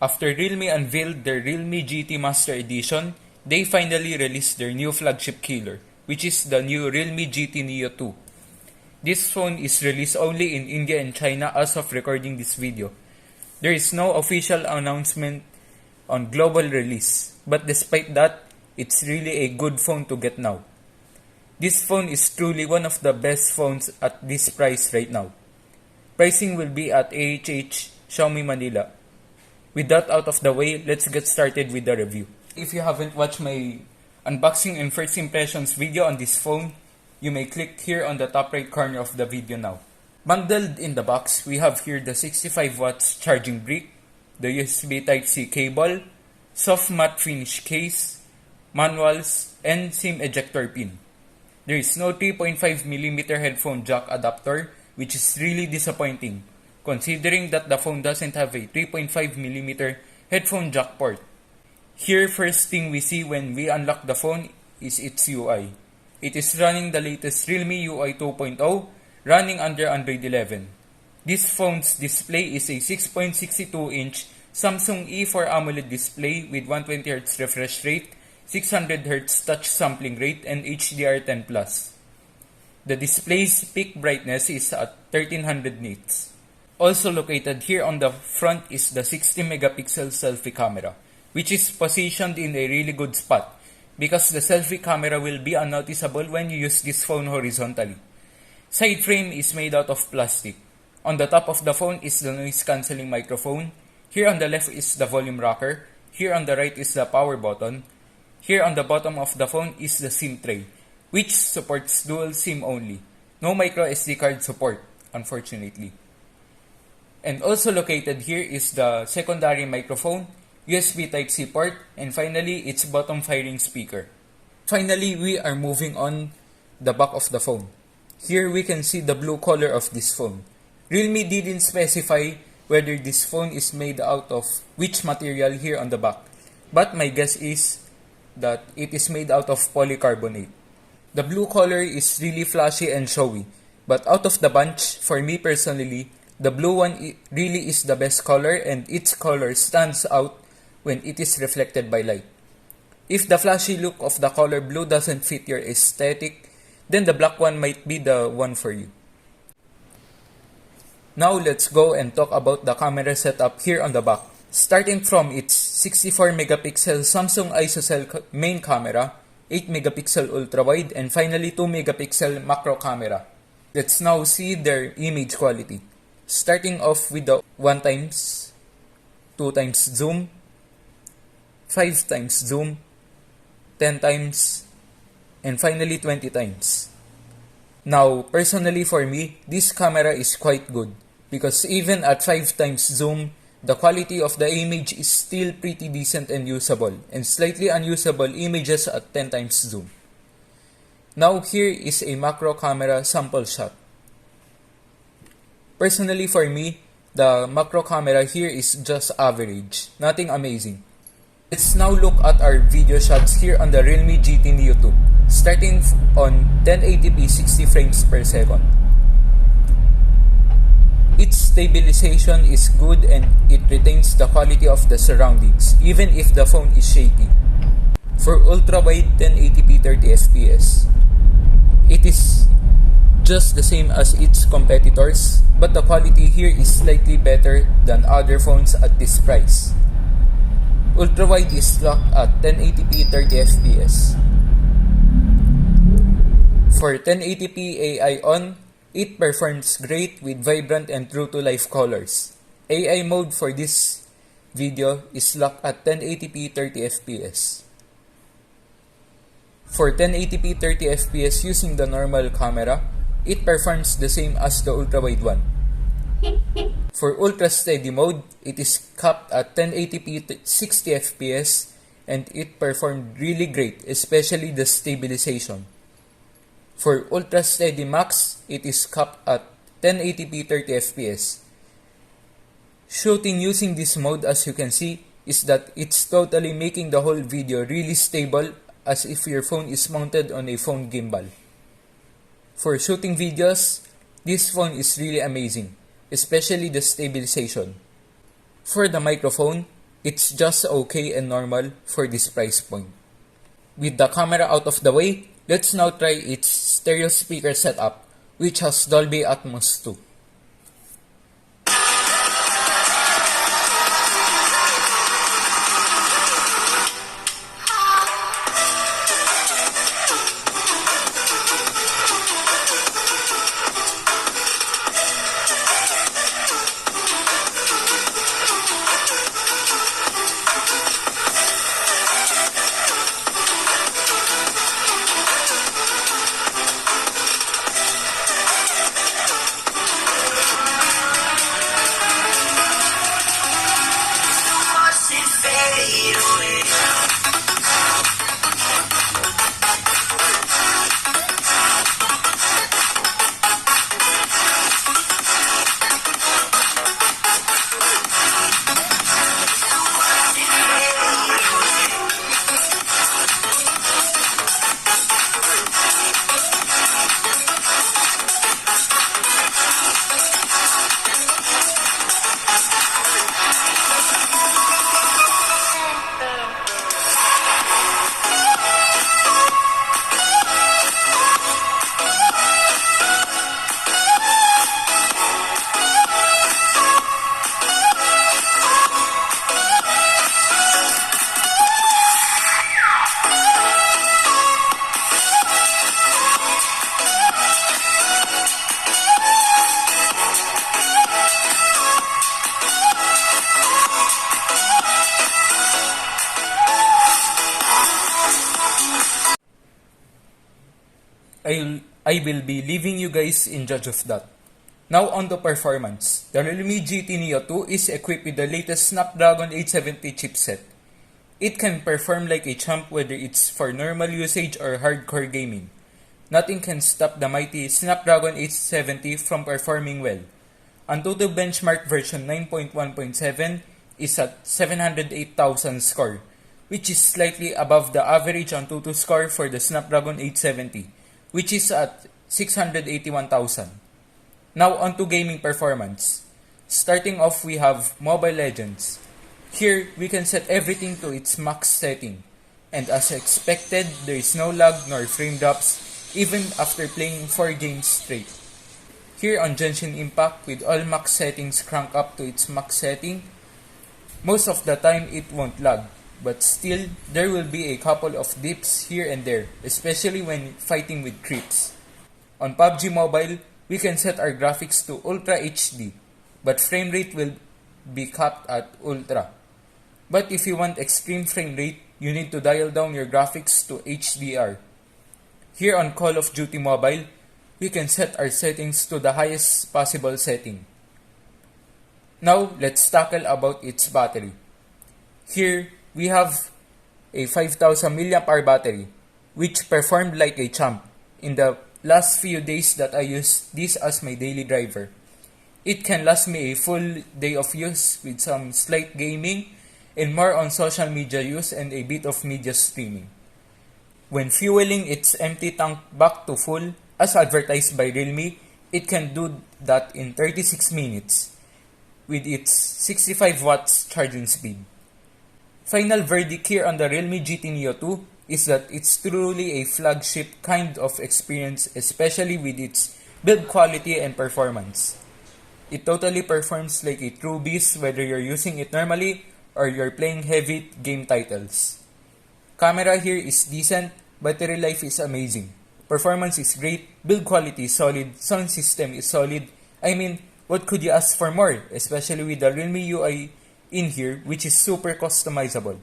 After Realme unveiled their Realme GT Master Edition, they finally released their new flagship killer, which is the new Realme GT Neo 2. This phone is released only in India and China as of recording this video. There is no official announcement on global release, but despite that, it's really a good phone to get now. This phone is truly one of the best phones at this price right now. Pricing will be at AHH Xiaomi Manila. With that out of the way, let's get started with the review. If you haven't watched my unboxing and first impressions video on this phone, you may click here on the top right corner of the video now. Bundled in the box, we have here the 65 watts charging brick, the USB Type-C cable, soft matte finish case, manuals, and SIM ejector pin. There is no 3.5mm headphone jack adapter, which is really disappointing, considering that the phone doesn't have a 3.5mm headphone jack port. Here, first thing we see when we unlock the phone is its UI. It is running the latest Realme UI 2.0, running under Android 11. This phone's display is a 6.62-inch Samsung E4 AMOLED display with 120Hz refresh rate, 600Hz touch sampling rate, and HDR10+. The display's peak brightness is at 1300 nits. Also located here on the front is the 60-megapixel selfie camera, which is positioned in a really good spot because the selfie camera will be unnoticeable when you use this phone horizontally. Side frame is made out of plastic. On the top of the phone is the noise cancelling microphone. Here on the left is the volume rocker. Here on the right is the power button. Here on the bottom of the phone is the SIM tray, which supports dual SIM only. No micro SD card support, unfortunately. And also located here is the secondary microphone, USB Type-C port, and finally its bottom firing speaker. Finally, we are moving on the back of the phone. Here we can see the blue color of this phone. Realme didn't specify whether this phone is made out of which material here on the back, but my guess is that it is made out of polycarbonate. The blue color is really flashy and showy, but out of the bunch, for me personally, the blue one really is the best color and its color stands out when it is reflected by light. If the flashy look of the color blue doesn't fit your aesthetic, then the black one might be the one for you. Now let's go and talk about the camera setup here on the back. Starting from its 64-megapixel Samsung ISOCELL main camera, 8-megapixel ultra-wide, and finally 2-megapixel macro camera. Let's now see their image quality. Starting off with the 1x, 2x zoom, 5x zoom, 10x, and finally 20x. Now, personally for me, this camera is quite good because even at 5x zoom, the quality of the image is still pretty decent and usable, and slightly unusable images at 10x zoom. Now here is a macro camera sample shot. Personally for me, the macro camera here is just average, nothing amazing. Let's now look at our video shots here on the Realme GT Neo 2, starting on 1080p 60 frames per second. Its stabilization is good and it retains the quality of the surroundings, even if the phone is shaky. For ultra-wide 1080p 30fps, it is just the same as its competitors, but the quality here is slightly better than other phones at this price. Ultra-wide is locked at 1080p 30fps. For 1080p AI on, it performs great with vibrant and true-to-life colors. AI mode for this video is locked at 1080p 30fps. For 1080p 30fps using the normal camera, it performs the same as the ultra-wide one. For ultra steady mode, it is capped at 1080p 60fps and it performed really great, especially the stabilization. For ultra steady max, it is capped at 1080p 30fps. Shooting using this mode, as you can see, is that it's totally making the whole video really stable as if your phone is mounted on a phone gimbal. For shooting videos, this phone is really amazing, especially the stabilization. For the microphone, It's just okay and normal for this price point. With the camera out of the way, let's now try its stereo speaker setup, which has Dolby Atmos too. I will be leaving you guys in judge of that. Now on to performance. The Realme GT Neo 2 is equipped with the latest Snapdragon 870 chipset. It can perform like a champ whether it's for normal usage or hardcore gaming. Nothing can stop the mighty Snapdragon 870 from performing well. Antutu benchmark version 9.1.7 is at 708,000 score, which is slightly above the average Antutu score for the Snapdragon 870, which is at 681,000. Now on to gaming performance. Starting off, we have Mobile Legends. Here, we can set everything to its max setting, and as expected, there is no lag nor frame drops even after playing 4 games straight. Here on Genshin Impact, with all max settings cranked up to its max setting, most of the time it won't lag, but still, there will be a couple of dips here and there, especially when fighting with creeps. On PUBG Mobile, we can set our graphics to Ultra HD, but frame rate will be capped at Ultra. But if you want extreme frame rate, you need to dial down your graphics to HDR. Here on Call of Duty Mobile, we can set our settings to the highest possible setting. Now, let's tackle about its battery. Here, we have a 5000 mAh battery, which performed like a champ in the last few days that I used this as my daily driver. It can last me a full day of use with some slight gaming and more on social media use and a bit of media streaming. When fueling its empty tank back to full, as advertised by Realme, it can do that in 36 minutes with its 65 watts charging speed. Final verdict here on the Realme GT Neo 2 is that it's truly a flagship kind of experience, especially with its build quality and performance. It totally performs like a true beast whether you're using it normally or you're playing heavy game titles. Camera here is decent, battery life is amazing. Performance is great, build quality is solid, sound system is solid. I mean, what could you ask for more, especially with the Realme UI in here, which is super customizable.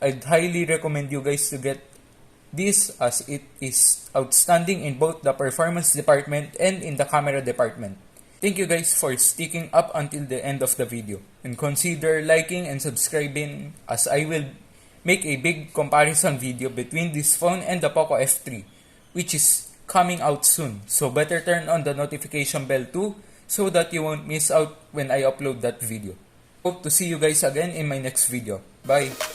I'd highly recommend you guys to get this as it is outstanding in both the performance department and in the camera department. Thank you guys for sticking up until the end of the video, and consider liking and subscribing as I will make a big comparison video between this phone and the Poco F3, which is coming out soon, so better turn on the notification bell too so that you won't miss out when I upload that video. Hope to see you guys again in my next video. Bye!